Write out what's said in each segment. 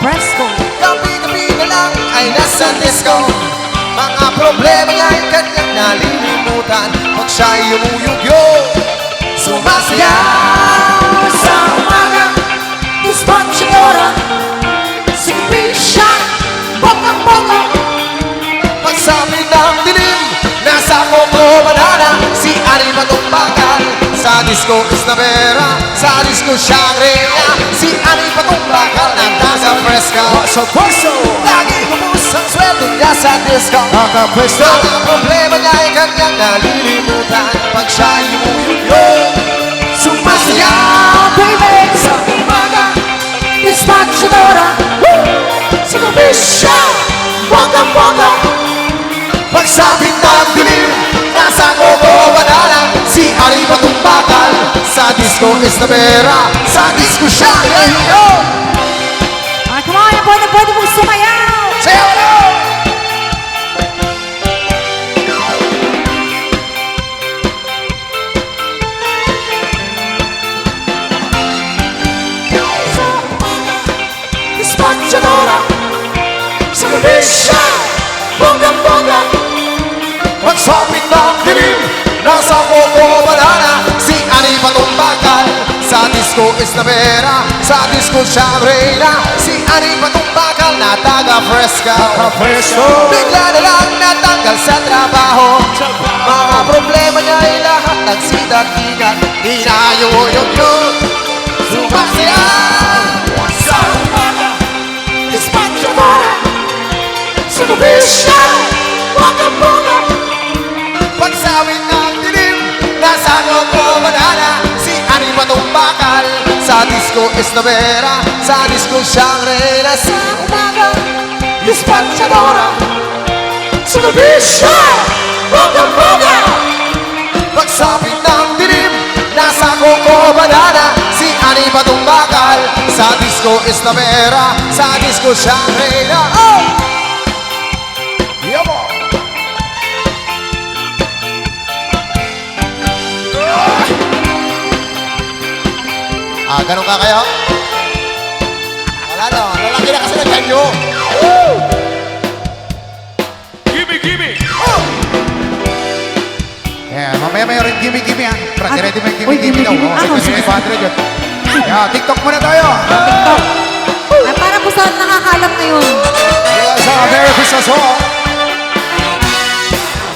Fresco. Gabi-gabi na lang ay nasa disco. Mga problema niya'y kanyang nalilimutan. Pag siya'y umuyugyo, sumasayaw sa umaga. Dispatchadora, sipisya, bonggang-bongga. Pagsabi ng dilim, nasa Coco Banana. Si Ani Batong Bakal, sa disco Isnavera, sa disco Shangri-La. Si Ani Batong Bakal, nasa Fresca. Paso! Lagi kubus ang sweldo niya sa disco. Nakapwesto! Ang problema niya ay kanyang nalilimutan. Pag siya'y umuyugyo, sumasayaw, baby, sa umaga. Dispatchadora, sipisya, bonggang-bongga. Pagsapit ng dilim, nasa Coco Banana. Si Ari Batong Bakal, sa disco Isnavera, sa disco Shangri-La. Come on, pwede mong sumayaw. Sayaw na! Dispatchadora, sipisya, bonggang-bongga. Pagsapit ng dilim, nasa Coco Banana. Si Ani Batong Bakal, sa disco Isnavera, sa disco Shangri-La. Si Ani Batong Bakal na taga Fresca. Nakapwesto! Bigla na lang natanggal sa trabaho. Mga problema niya ay lahat nagsidatingan. Di na yun sumasayaw sa umaga. Dispatchadora, sipisya, bonggang-bongga. Pagsawit ng dilim, nasa Coco Banana. Si Ani Batong Bakal, sa disco Isnavera, sa disco Shangri-La. Sa umaga, Dispatchadora, sipisya, bonggang-bongga. pagsapit ng dilim, nasa Coco Banana. Si Ani Batong Bakal, sa disco Isnavera, sa disco Shangri-La. Oh! Yabo! Ganun ka kayo? Wala no, lalaki na kasi nagyan nyo. Gimme! Yeah, mamaya mayroon gimme ha. Ready mo yung Uy, gimme daw. gimme. Oh, Sige. si Padre dyan. Yeah, TikTok muna tayo. Ay, para po saan nakakalam ngayon? Yeah, sa Merry Christmas ho.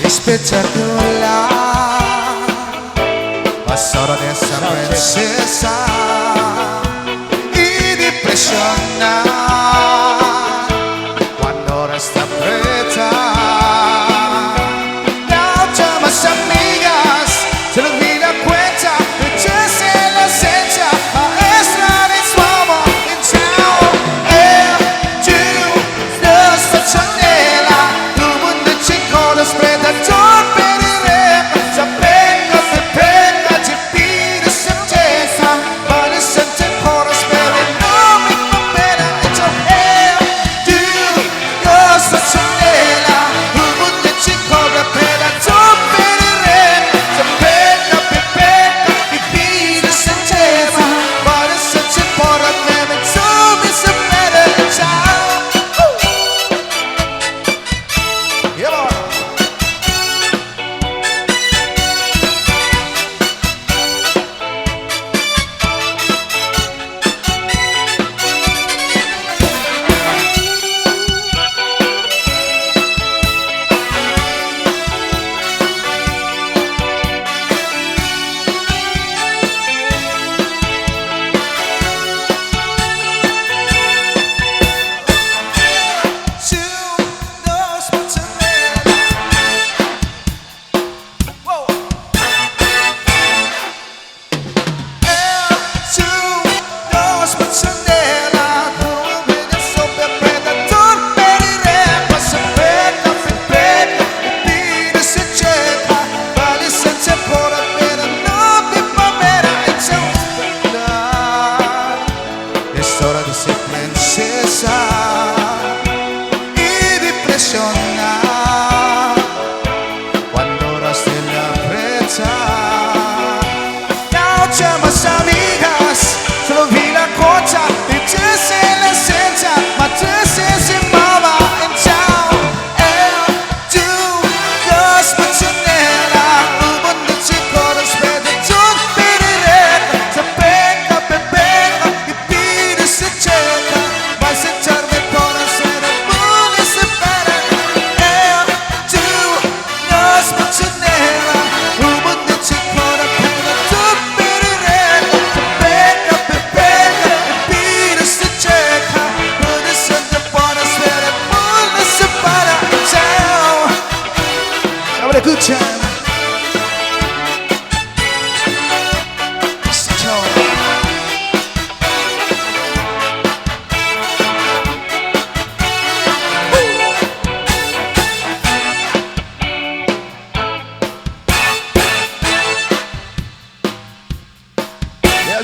Espectacular, pasoro de esa princesa y depresiona cuando resta preta. La llamas amigas, se nos di la cuenta, riches en la esencia, maestra de su amor in town. You, nuestra chanela, tu mundo chico, nos predador, pediré, saber no se pega, te pide certeza,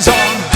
zone.